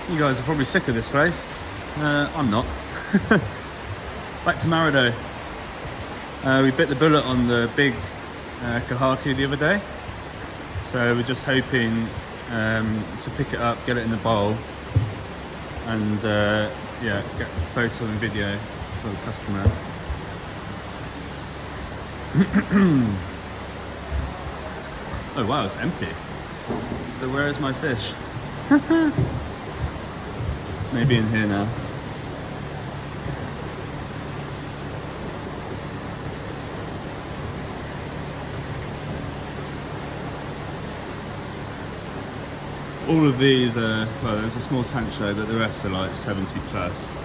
You guys are probably sick of this place. I'm not. Back to Marudo. We bit the bullet on the big Kahaku the other day. So we're just hoping to pick it up, get it in the bowl, and yeah, get a photo and video for the customer. Oh wow, it's empty. So where is my fish? Maybe in here now. All of these are, well, there's a small tank show, but the rest are like 70 plus.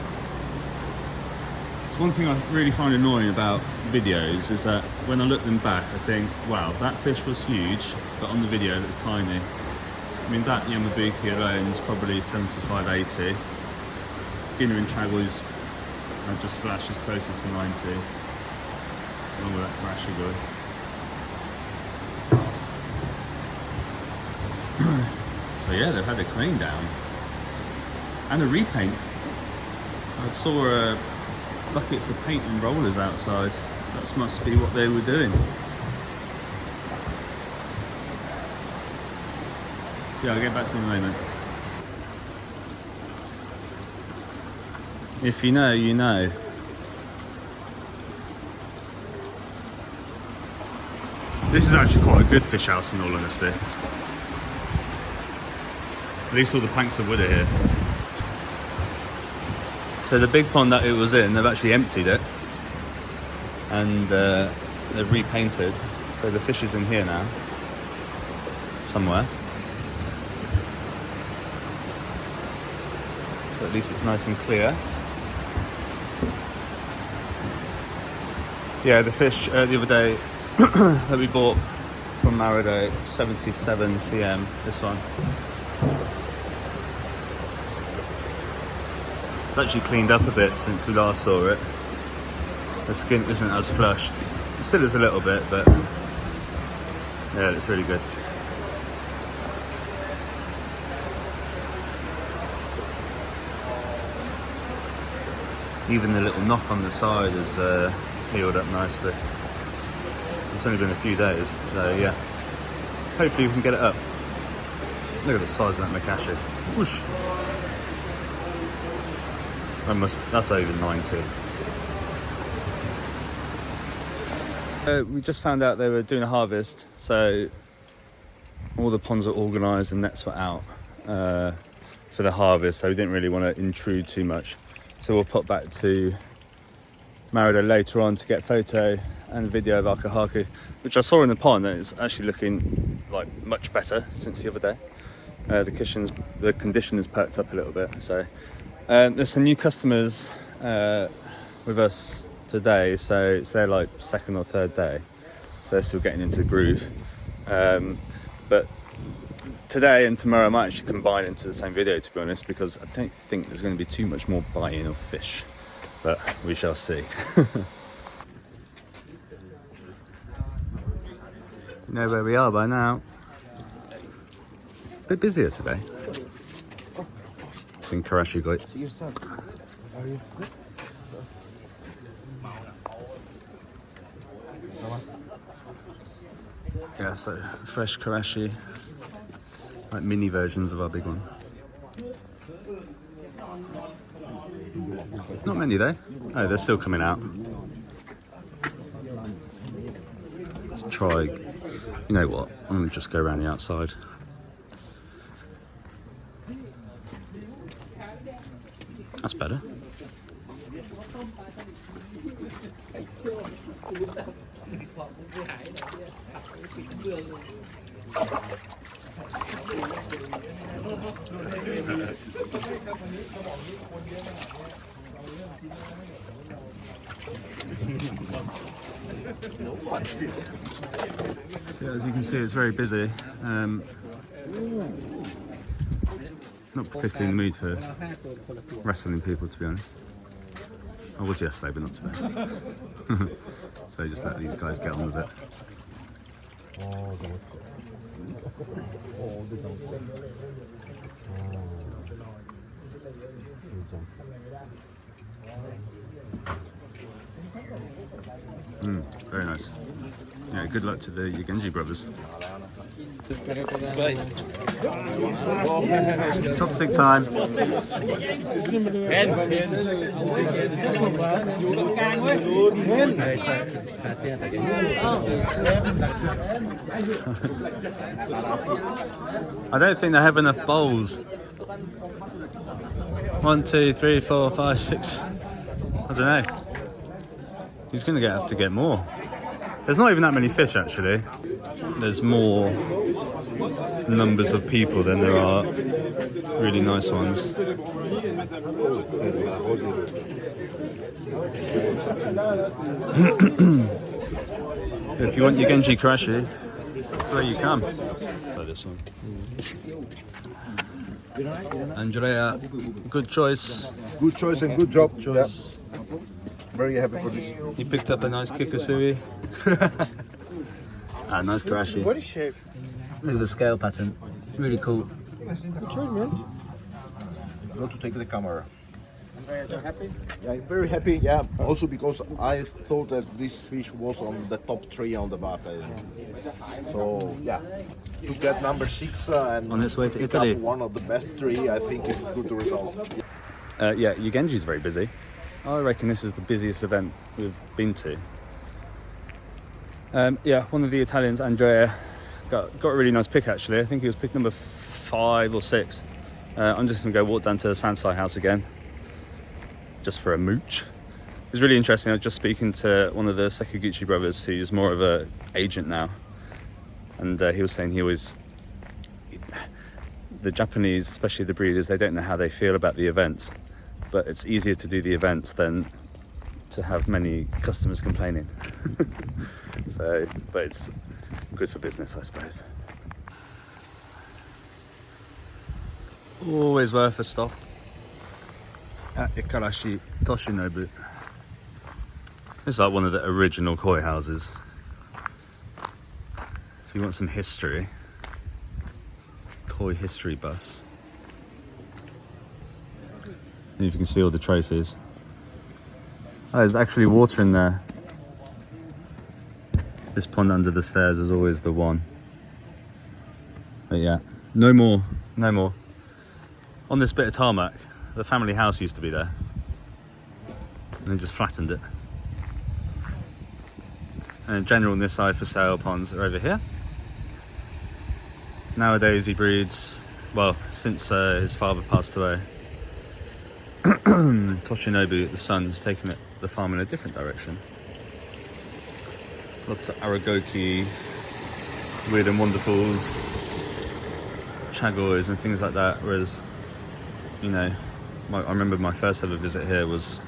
So one thing I really find annoying about videos is that when I look them back, I think, wow, that fish was huge, but on the video it was tiny. I mean, that Yamabuki alone is probably 75, 80. Beginner in Chagos, I just flashed, is closer to 90. Along with that Ikarashi guy. So yeah, they've had a clean down and a repaint. I saw buckets of paint and rollers outside. That must be what they were doing. Yeah, I'll get back to you in a moment. If you know, you know. This is actually quite a good fish house in all honesty. At least all the planks of wood are here. So the big pond that it was in, they've actually emptied it. And they've repainted. So the fish is in here now. Somewhere. So at least it's nice and clear. Yeah, the fish the other day that we bought from Marudo, 77 cm, this one. It's actually cleaned up a bit since we last saw it. The skin isn't as flushed. It still is a little bit, but yeah, it's really good. Even the little knock on the side has healed up nicely. It's only been a few days, so yeah. Hopefully we can get it up. Look at the size of that Makashi. Whoosh. That's over 90. We just found out they were doing a harvest, so all the ponds are organised and nets were out for the harvest, so we didn't really want to intrude too much. So we'll pop back to Marudo later on to get photo and video of our Kahaku, which I saw in the pond, and it's actually looking like much better since the other day. The condition has perked up a little bit. So there's some new customers with us today, so it's their like second or third day, so they're still getting into the groove. But today and tomorrow I might actually combine into the same video, to be honest, because I don't think there's going to be too much more buy-in of fish, but we shall see. You know where we are by now. A bit busier today. In Ikarashi guy. Yeah, so fresh Ikarashi, like mini versions of our big one. Not many though. Oh, they're still coming out. Let's try. You know what? I'm gonna just go around the outside. That's better. So as you can see, it's very busy. Not particularly in the mood for wrestling people, to be honest. I was yesterday, but not today. So just let these guys get on with it. Very nice. Yeah, good luck to the Genji brothers. Chopstick time. I don't think they have enough bowls. 1, 2, 3, 4, 5, 6. I don't know. He's going to have to get more. There's not even that many fish actually. There's more numbers of people than there are really nice ones. If you want your Genji Ikarashi, that's where you come. Like this one. Andrea, good choice. Good choice and good job. Yeah. Very happy for this. You picked up a nice kikasui. Nice Karashi. Body shape. Look at the scale pattern. Really cool. Good choice, man. Not to take the camera. Happy? Yeah, I'm very happy. Yeah, also because I thought that this fish was on the top 3 on the bar. So yeah, to get number 6 and On its way to pick Italy. up one of the best 3, I think it's a good result. Yeah, Yugenji's very busy. I reckon this is the busiest event we've been to. Yeah, one of the Italians, Andrea, got a really nice pick actually. I think he was pick number 5 or 6. I'm just gonna go walk down to the Sansai house again, just for a mooch. It was really interesting. I was just speaking to one of the Sakaguchi brothers, who's more of a agent now, and he was saying the Japanese, especially the breeders, they don't know how they feel about the events, but it's easier to do the events than to have many customers complaining. So, but it's good for business, I suppose. Always worth a stop at Ikarashi Toshinobu. It's like one of the original koi houses. If you want some history, koi history buffs. And you can see all the trophies. Oh, there's actually water in there. This pond under the stairs is always the one. But yeah, no more. On this bit of tarmac, the family house used to be there. And they just flattened it. And in general, on this side for sale ponds are over here. Nowadays he breeds, well, since his father passed away, Toshinobu, the son, has taken the farm in a different direction. Lots of Aragoki, Weird and Wonderfuls, Chagoys and things like that, whereas, you know, I remember my first ever visit here was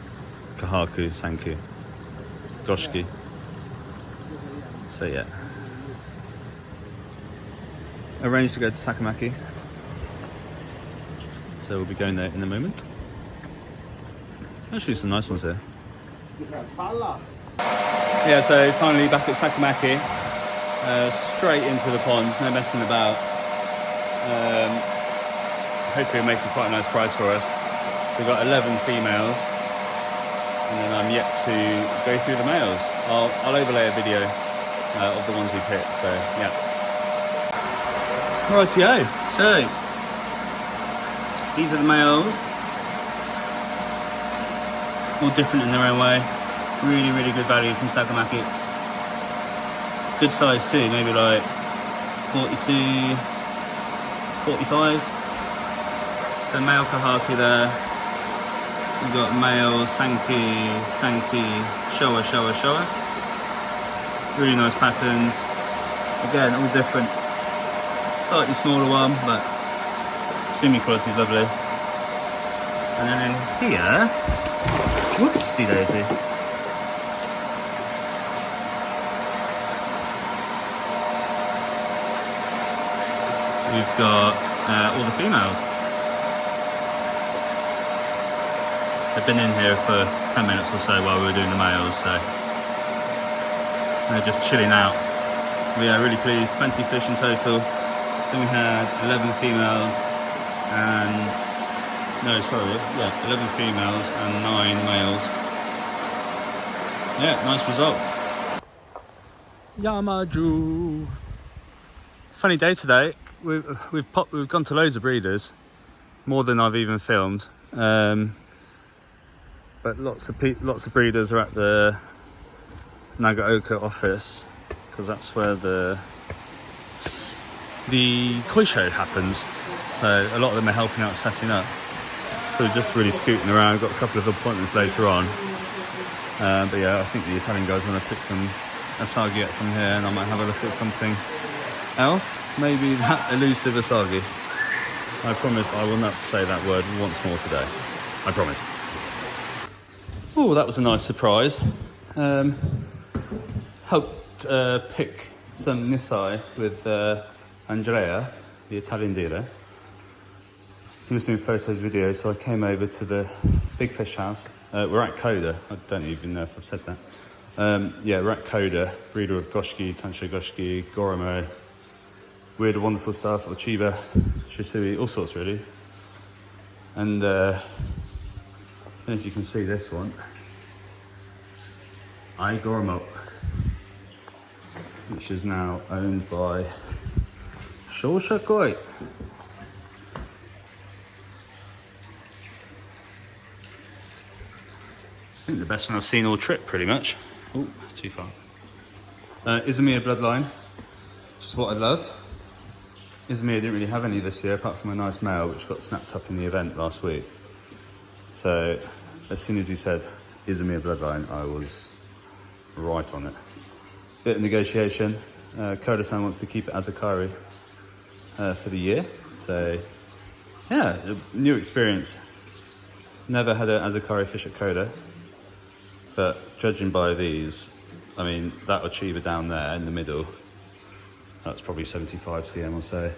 Kahaku, Sanku, Goshiki. So yeah. Arranged to go to Sakamaki. So we'll be going there in a moment. Actually some nice ones here. Yeah, so finally back at Sakamaki. Straight into the ponds, no messing about. Hopefully we're making quite a nice prize for us. So we've got 11 females, and then I'm yet to go through the males. I'll overlay a video of the ones we picked, so yeah. Rightio, so these are the males. All different in their own way. Really, really good value from Sakamaki. Good size too, maybe like 42, 45. So male Kahaku there. We've got male Sanki, Showa. Really nice patterns. Again, all different. Slightly smaller one, but swimming quality is lovely. And then in here, whoopsie daisy. We've got all the females. They've been in here for 10 minutes or so while we were doing the males, so they're just chilling out. We are really pleased, 20 fish in total. Then we had 11 females and No, sorry. Yeah, 11 females and 9 males. Yeah, nice result. Yamaju. Funny day today. We've gone to loads of breeders, more than I've even filmed. But lots of breeders are at the Nagao Koi office because that's where the Koi Show happens. So a lot of them are helping out setting up. So we're just really scooting around. We've got a couple of appointments later on. But yeah, I think the Italian guys want to pick some Asagi up from here, and I might have a look at something else. Maybe that elusive Asagi. I promise I will not say that word once more today. I promise. Oh, that was a nice surprise. Helped pick some Nisai with Andrea, the Italian dealer. He was doing photos, videos, so I came over to the Big Fish house. We're at Koda. I don't even know if I've said that. Yeah, we're at Koda, breeder of Goshiki, Tansho Goshiki, Goromo, weird wonderful stuff, Ochiba, Shisui, all sorts really. And I don't know if you can see this one. Goromo, which is now owned by Showa Koi. I think the best one I've seen all trip, pretty much. Oh, too far. Izumia bloodline, which is what I love. Izumia didn't really have any this year, apart from a nice male, which got snapped up in the event last week. So, as soon as he said Izumia bloodline, I was right on it. Bit of negotiation. Koda-san wants to keep it as a Akari for the year. So, yeah, a new experience. Never had an Asakari fish at Koda. But judging by these, I mean, that Ochiba down there in the middle, that's probably 75 cm or so.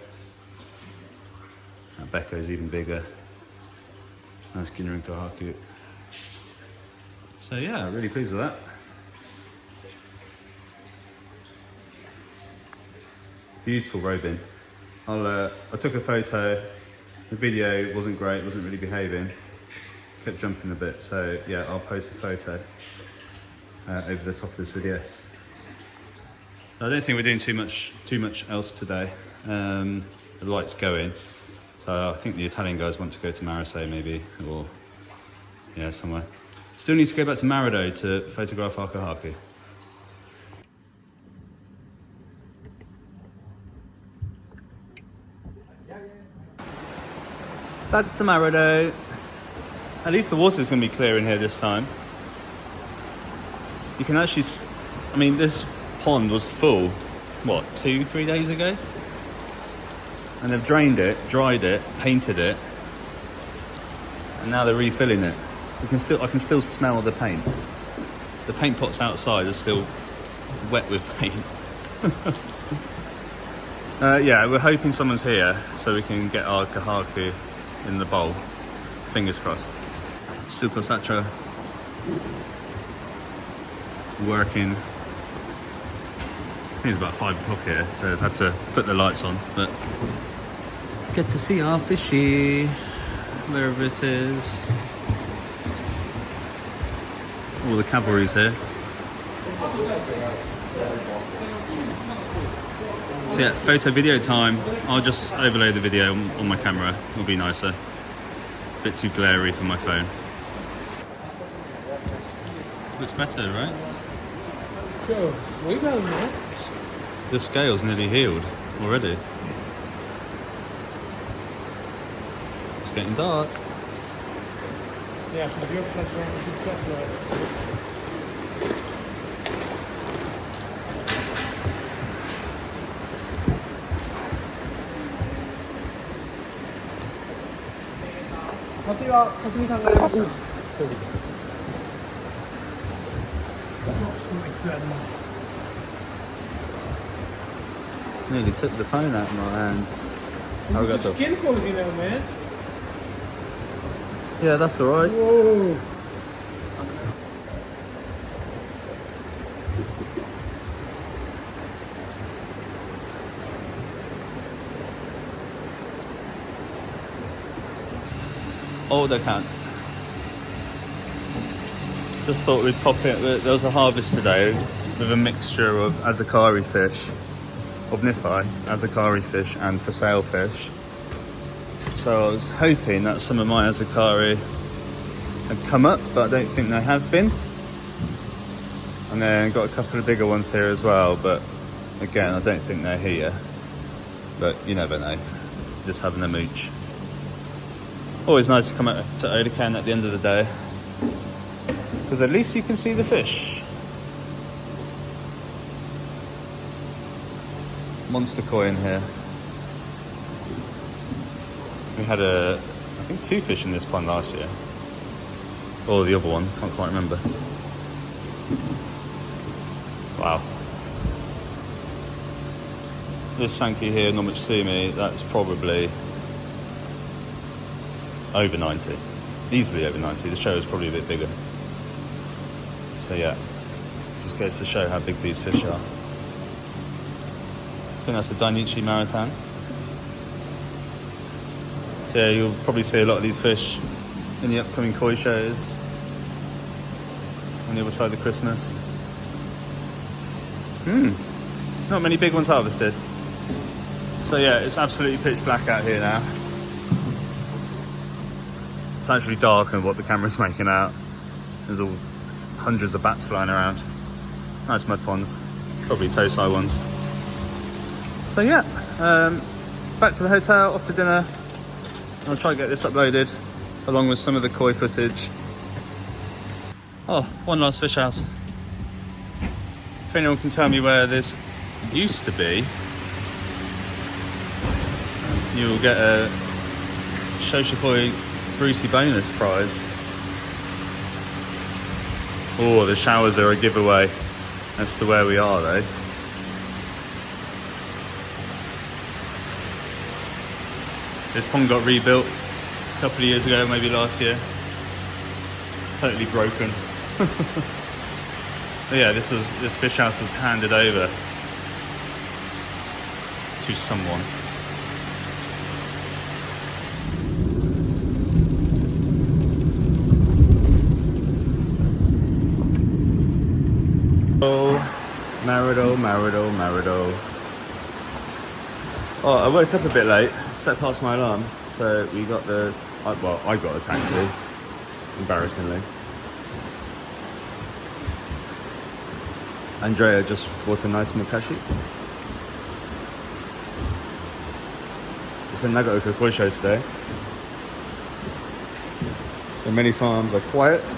That Becco's even bigger. Nice Ginner and Kohaku. So yeah, really pleased with that. Beautiful robin. I took a photo, the video wasn't great, wasn't really behaving. Kept jumping a bit, so yeah, I'll post a photo over the top of this video. I don't think we're doing too much else today. The light's going, so I think the Italian guys want to go to Marseille maybe, or yeah, somewhere. Still need to go back to Marudo to photograph our Kahaku. Back to Marudo. At least the water's going to be clear in here this time. You can actually, I mean, this pond was full, what, 2-3 days ago? And they've drained it, dried it, painted it, and now they're refilling it. I can still smell the paint. The paint pots outside are still wet with paint. Yeah, we're hoping someone's here so we can get our Kahaku in the bowl. Fingers crossed. Super Sacho working. I think it's about 5 o'clock here, so I've had to put the lights on, but get to see our fishy, wherever it is. All the cavalry's here. So yeah, photo video time. I'll just overlay the video on my camera, it'll be nicer. A bit too glary for my phone. Looks better, right? Sure, way better, man. The scale's nearly healed already. It's getting dark. Ja, maar die ook straks wel een goed flashlight. 가슴이 상가요? Nearly took the phone out of my hands. Skin quality now, man. Yeah, that's alright. Whoa. older can. Just thought we'd pop it. There was a harvest today with a mixture of Asakari fish, of Nisai, Asakari fish and for sale fish. So I was hoping that some of my Asakari had come up, but I don't think they have been. And then got a couple of bigger ones here as well, but again, I don't think they're here. But you never know, just having a mooch. Always nice to come out to Odakan at the end of the day, because at least you can see the fish. Monster koi in here. We had I think 2 fish in this pond last year. Or the other one, can't quite remember. Wow. This Sankey here, Nomitsumi, that's probably over 90. Easily over 90. The show is probably a bit bigger. So yeah, just goes to show how big these fish are. I think that's a Dainichi Maritan. So yeah, you'll probably see a lot of these fish in the upcoming koi shows on the other side of Christmas. Not many big ones harvested. So yeah, it's absolutely pitch black out here now. It's actually darker than what the camera's making out. There's all hundreds of bats flying around. Nice mud ponds, probably Tosai ones. So yeah, back to the hotel, off to dinner. I'll try to get this uploaded along with some of the koi footage. Oh, one last fish house. If anyone can tell me where this used to be, you'll get a Shoshikoi Brucey bonus prize. Oh, the showers are a giveaway as to where we are though. This pond got rebuilt a couple of years ago, maybe last year. Totally broken. But yeah, this fish house was handed over to someone. Marudo. Oh, I woke up a bit late, slept past my alarm, so we got I got a taxi, embarrassingly. Andrea just bought a nice mukashi. It's a Nagao Koi Show today. So many farms are quiet.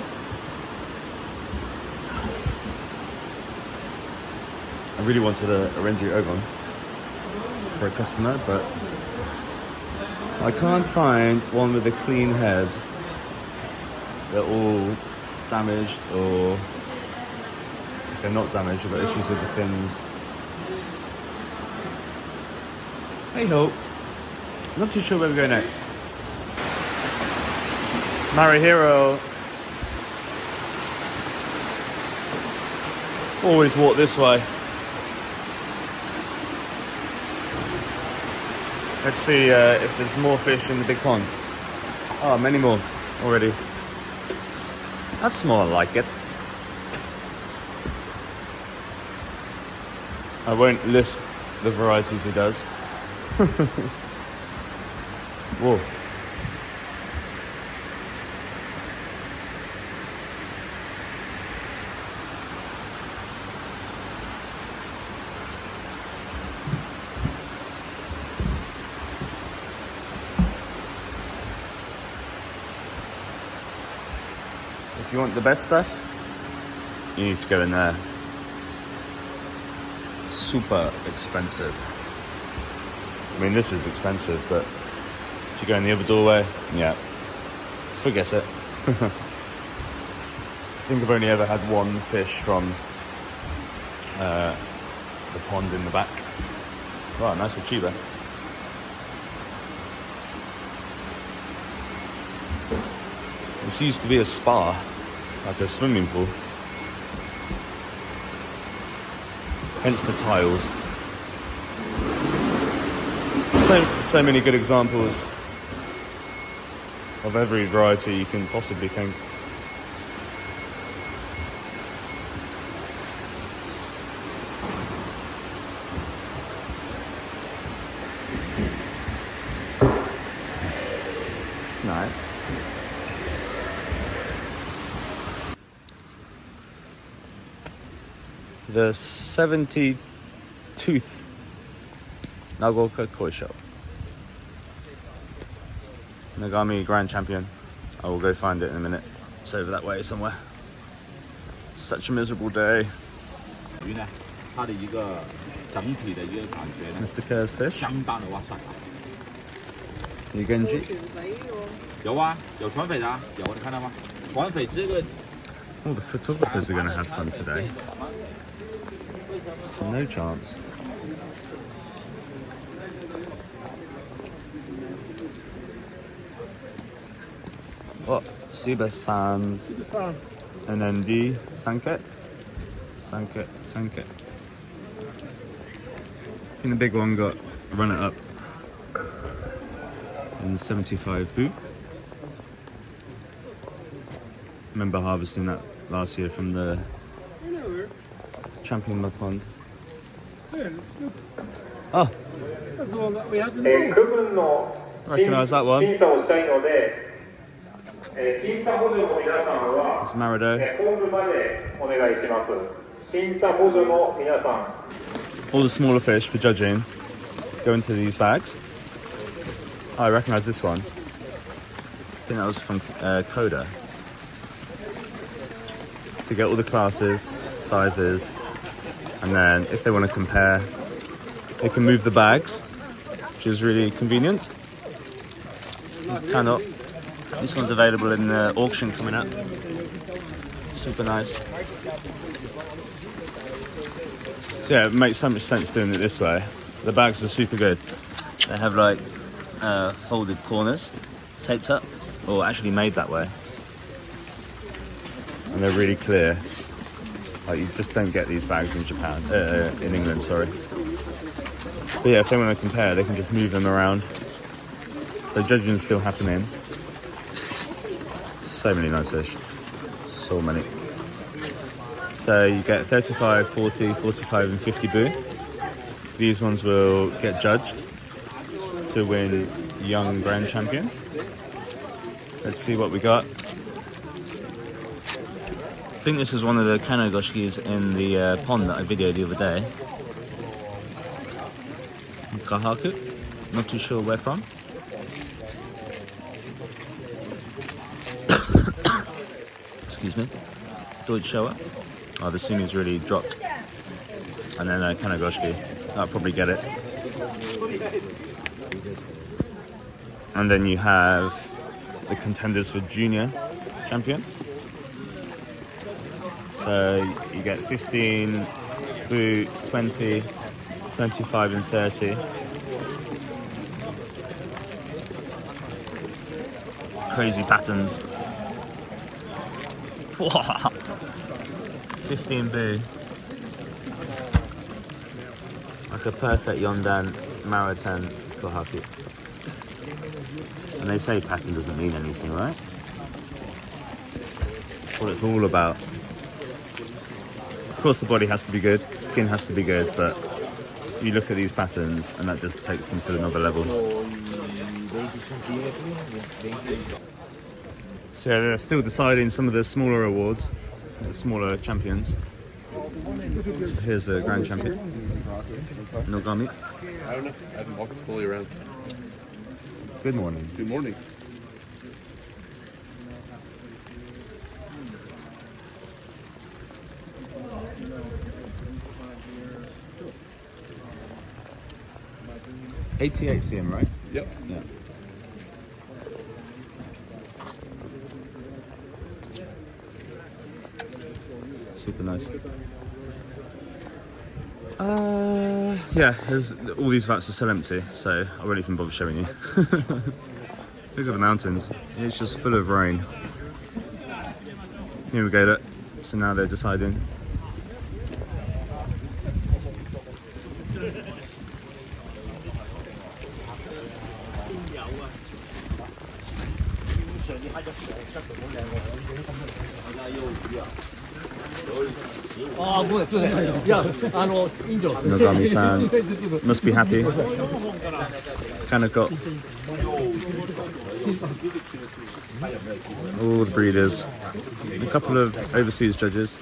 I really wanted a Renji Ogon for a customer, but I can't find one with a clean head. They're all damaged, or if they're not damaged, they've got issues with the fins. Hey ho. Not too sure where we go next. Marihiro. Always walk this way. Let's see if there's more fish in the big pond. Oh, many more already. That's more like it. I won't list the varieties he does. Whoa. If you want the best stuff, you need to go in there. Super expensive. I mean, this is expensive, but if you go in the other doorway, yeah, forget it. I think I've only ever had one fish from the pond in the back. Wow, nice Achiba. This used to be a spa, like a swimming pool. Hence the tiles. So many good examples of every variety you can possibly think. Nice. The 72th Nagao Koi Show. Nagami Grand Champion. I will go find it in a minute. It's over that way somewhere. Such a miserable day. 鱼呢，它的一个整体的一个感觉呢， Mr. Kerr's fish. 相当的哇塞。 Yugenji. 有啊，有船匪的啊，有你看到吗？船匪这个 All the photographers are going to have fun today. No chance. Oh, Siba Sans and then D Sanket. Sanket. I think the big one got runner up in 75 boo. Remember harvesting that last year from the champion mud pond. Oh, 区分の recognise that one. 審査をしたいので、審査補助の皆さんは It's Marudo. 本部までお願いします。審査補助の皆さん。 All the smaller fish for judging go into these bags. Oh, I recognise this one. I think that was from Coda. So you get all the classes, sizes, and then if they want to compare, they can move the bags, which is really convenient. You cannot. This one's available in the auction coming up. Super nice. So yeah, it makes so much sense doing it this way. The bags are super good. They have like folded corners, taped up, or actually made that way. And they're really clear. Like you just don't get these bags in Japan, in England, sorry. But yeah, if they want to compare, they can just move them around. So judging's still happening. So many nice fish. So many. So you get 35, 40, 45 and 50 boo. These ones will get judged to win Young Grand Champion. Let's see what we got. I think this is one of the Kanogoshikis in the pond that I videoed the other day. Kahaku. Not too sure where from. Excuse me. Doitsu. Oh, the sumi's really dropped. And then Kanogoshiki. I'll probably get it. And then you have the contenders for Junior Champion. So you get 15, boo, 20, 25 and 30. Crazy patterns. 15 boo. Like a perfect Yondan Maritan Kohaku. And they say pattern doesn't mean anything, right? That's what it's all about. Of course the body has to be good, skin has to be good, but you look at these patterns and that just takes them to another level. So yeah, they're still deciding some of the smaller awards, the smaller champions. Here's a grand champion, Nogami. I don't know. I haven't walked fully around. Good morning. Good morning. $88 cm, right? Yep. Yeah. Super nice. Yeah, there's all these vats are still empty, so I won't even bother showing you. Look at the mountains. It's just full of rain. Here we go, look. So now they're deciding. Nogami-san must be happy. Kind of got all the breeders, a couple of overseas judges.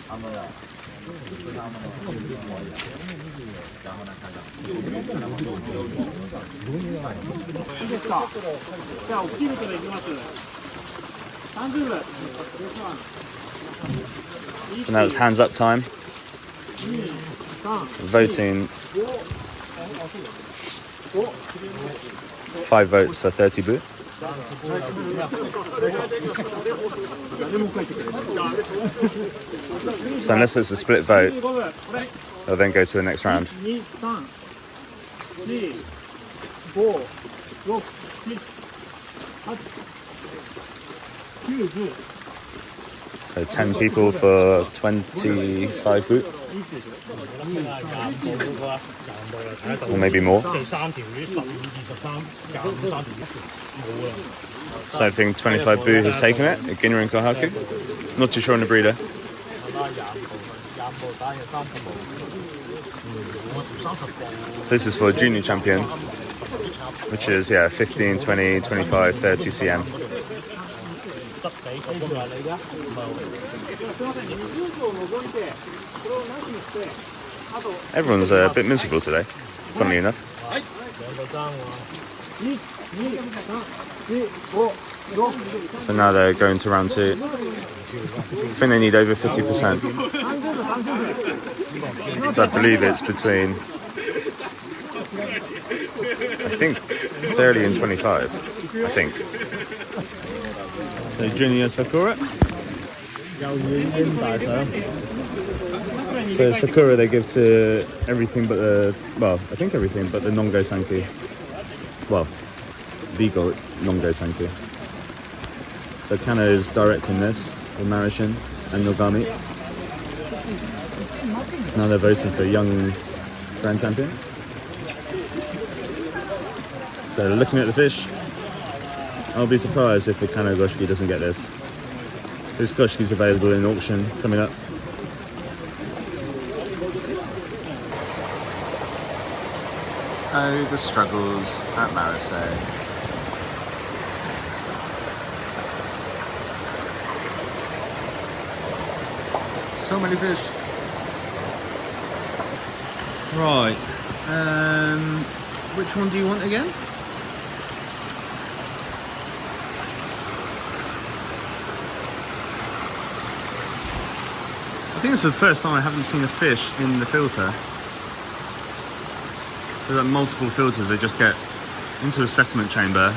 So now it's hands up time. Voting. 5 votes for 30 bu. So unless it's a split vote, they'll then go to the next round. So 10 people for 25 bu. Or maybe more. So I think 25 bu has taken it, Ginra and Kohaku. Not too sure on the breeder. So this is for junior champion, which is 15, 20, 25, 30 cm. Everyone's a bit miserable today, funnily enough. So now they're going to round 2. I think they need over 50%. So I believe it's between, I think, 30 and 25, I think. So Junior Sakura. So Sakura they give to everything but the, well, I think everything but the Nongo Sanki. Well, the Nongo Sanki. So Kano is directing this, with Marishin and Nogami. So now they're voting for young Grand Champion. So looking at the fish, I'll be surprised if the Kano Goshiki doesn't get this. This Goshiki is available in auction coming up. Oh, the struggles at Marisei. So many fish. Right. Which one do you want again? I think it's the first time I haven't seen a fish in the filter. There's like multiple filters, they just get into a settlement chamber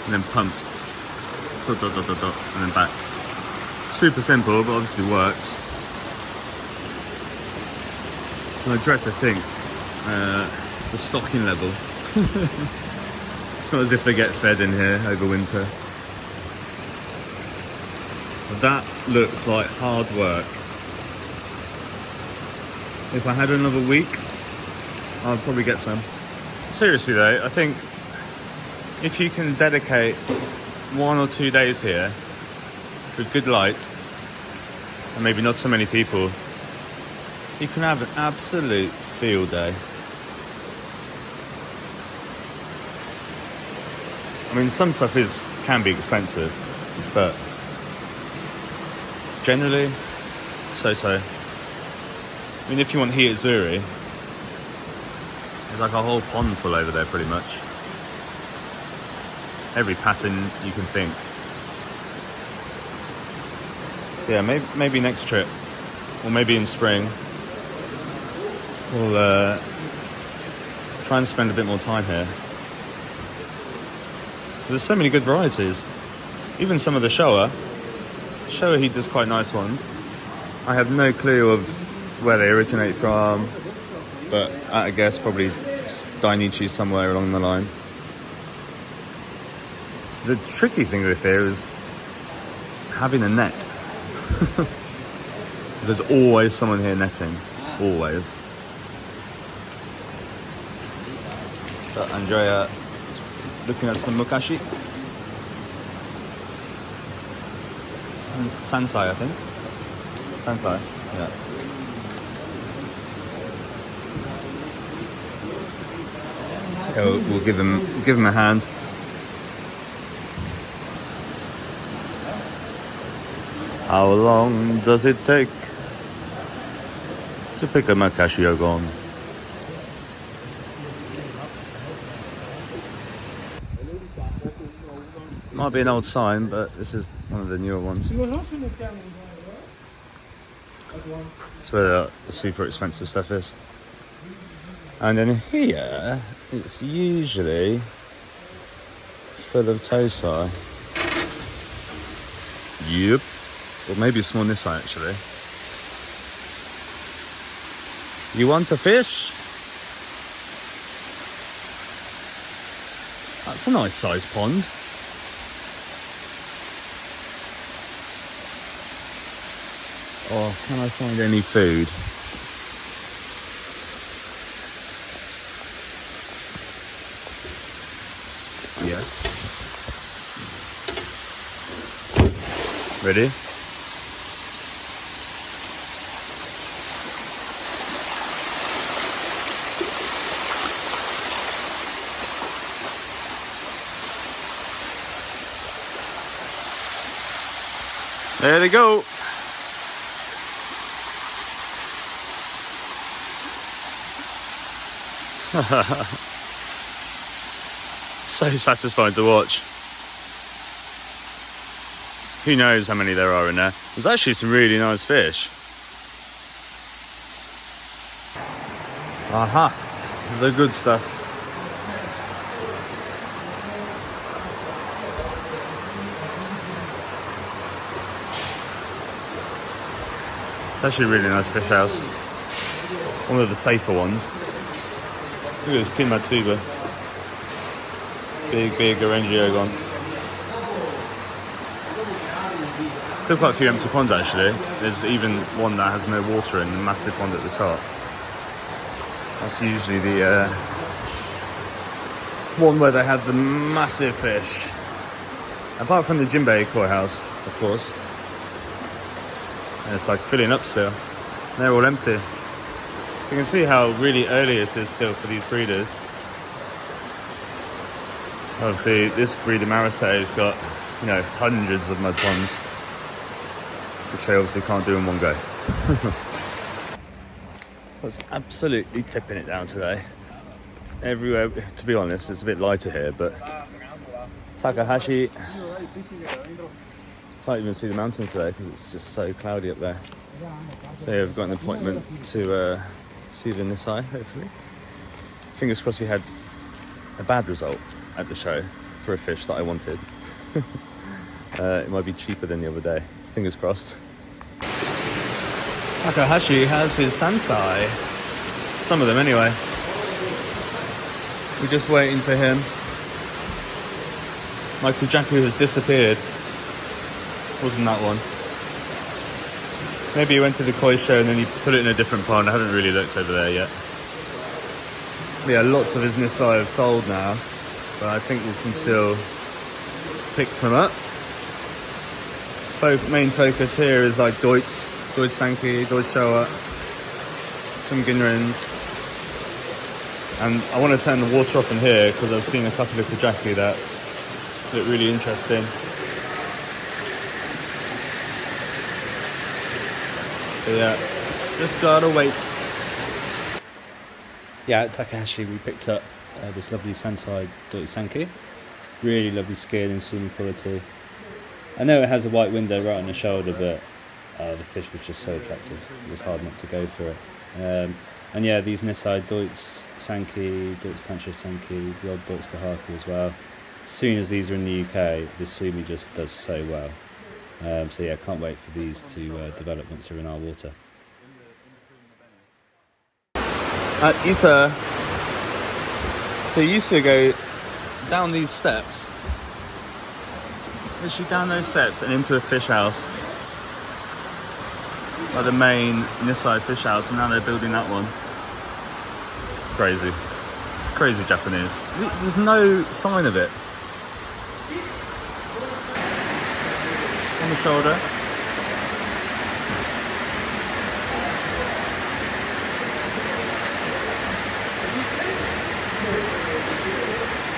and then pumped. Dot, dot, dot, dot, dot, and then back. Super simple, but obviously works. And I dread to think the stocking level. It's not as if they get fed in here over winter. But that looks like hard work. If I had another week, I'd probably get some. Seriously though, I think if you can dedicate 1 or 2 days here with good light and maybe not so many people, you can have an absolute field day. I mean, some stuff can be expensive, but generally, so. I mean, if you want Hiyatsuri, there's like a whole pond full over there pretty much. Every pattern you can think. So yeah, maybe next trip, or maybe in spring, we'll try and spend a bit more time here. There's so many good varieties. Even some of the Showa. Showa, he does quite nice ones. I have no clue of where they originate from, but I guess probably Dainichi somewhere along the line. The tricky thing with here is having a net. There's always someone here netting, always. But Andrea is looking at some mukashi. Sansai, I think. Sansai, yeah. So we'll give him a hand. How long does it take to pick a Makashiogon? Might be an old sign, but this is one of the newer ones. It's where the super expensive stuff is. And in here, it's usually full of Tosai. Yep. Or maybe a small Nissan actually. You want a fish? That's a nice sized pond. Or can I find any food? Yes. Ready? There they go. So satisfying to watch. Who knows how many there are in there. There's actually some really nice fish. Aha, the good stuff. It's actually a really nice fish house. One of the safer ones. Look at this Kinmatsuba. Big Orangiogon. Still quite a few empty ponds actually. There's even one that has no water in, the massive pond at the top. That's usually the one where they have the massive fish. Apart from the Jinbei koi house, of course. And it's like filling up still. They're all empty. You can see how really early it is still for these breeders. Obviously, this breeder Marudo has got, you know, hundreds of mud ponds, which they obviously can't do in one go. I was absolutely tipping it down today. Everywhere, to be honest, it's a bit lighter here, but Takahashi, can't even see the mountains today because it's just so cloudy up there. So yeah, we've got an appointment to see the Nisai, hopefully. Fingers crossed he had a bad result at the show for a fish that I wanted. It might be cheaper than the other day. Fingers crossed. Takahashi has his Sansai. Some of them anyway. We're just waiting for him. My Kujaku has disappeared. Wasn't that one? Maybe he went to the Koi Show and then he put it in a different pond. I haven't really looked over there yet. Yeah, lots of his Nisai have sold now, but I think we can still pick some up. Main focus here is like Doitsu Sanki, Doitsu Showa, some Ginrins. And I want to turn the water off in here because I've seen a couple of Kujaku that look really interesting. But yeah, just gotta wait. Yeah, at Takahashi we picked up this lovely Sansai Doitsu Sanki. Really lovely skin and sumi quality. I know it has a white window right on the shoulder, but the fish was just so attractive. It was hard not to go for it. And yeah, these Nisai Doitsu Sanki, Doitsu Tancho Sanki, the old Doitsu Kahaku as well. As soon as these are in the UK, the sumi just does so well. So yeah, can't wait for these to develop once they're in our water. At Isa, so you used to go down these steps, literally down those steps and into a fish house, like the main Nisai fish house, and now they're building that one. Crazy Japanese. There's no sign of it. On the shoulder,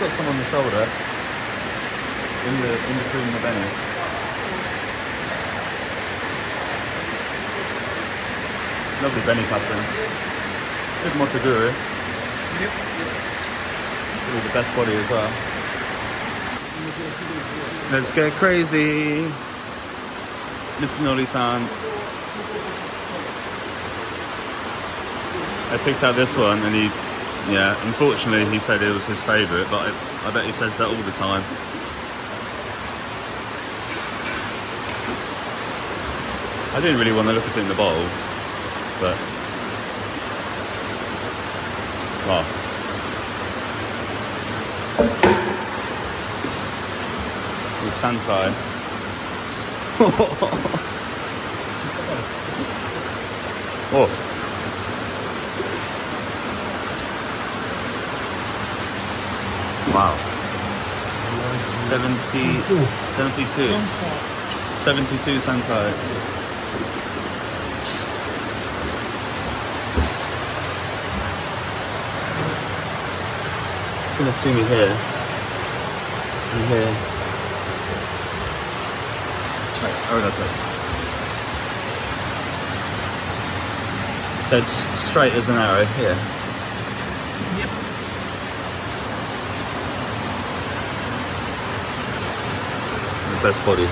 got some on the shoulder, in between the benny. Lovely benny pattern. Good Motoguru. Yep. With the best body as well. Let's get crazy. Mitsunori-san. I picked out this one and unfortunately he said it was his favourite, but I bet he says that all the time. I didn't really want to look at it in the bowl, but well. The Sansai. Oh. Wow. 72 Sansai. Gonna see me here. And here. That's straight as an arrow here. Yep. The best body.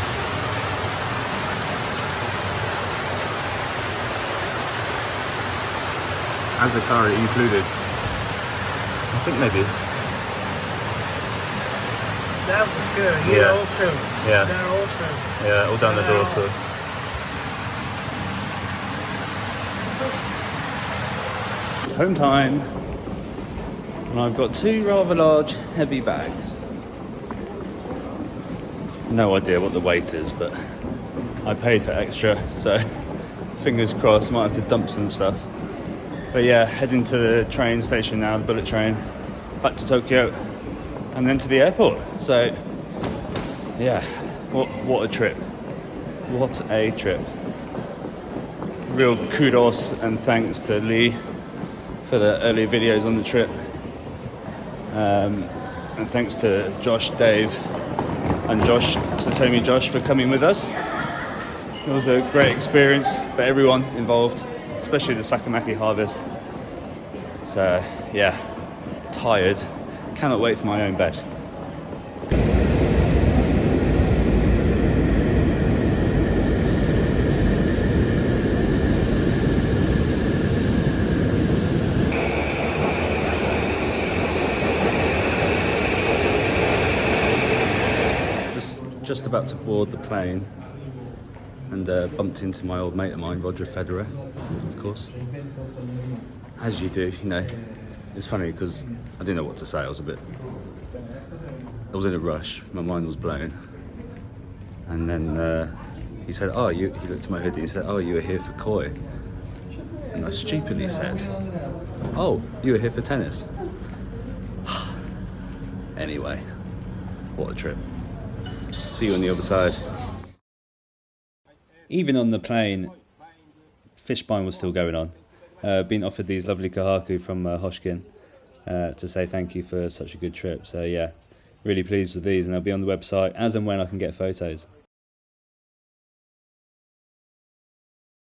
Asagi included. I think maybe. That for sure. Here Yeah. also. Yeah. There also. Yeah, all down the dorsal. It's home time, and I've got two rather large, heavy bags. No idea what the weight is, but I paid for extra, so fingers crossed, might have to dump some stuff. But yeah, heading to the train station now, the bullet train, back to Tokyo, and then to the airport. So yeah, what a trip. What a trip. Real kudos and thanks to Lee for the early videos on the trip. And thanks to Josh, Dave, and Satomi Josh for coming with us. It was a great experience for everyone involved, especially the Sakamaki harvest. So yeah, tired. Cannot wait for my own bed. Just about to board the plane and bumped into my old mate of mine, Roger Federer, of course. As you do, you know. It's funny because I didn't know what to say. I was in a rush. My mind was blown. And then he said, "Oh, he looked at my hoodie and said, 'Oh, you were here for koi.' And I stupidly said, 'Oh, you were here for tennis.'" Anyway, what a trip. See you on the other side. Even on the plane, fish buying was still going on. Been offered these lovely Kahaku from Hoshkin to say thank you for such a good trip. So yeah, really pleased with these, and they'll be on the website as and when I can get photos.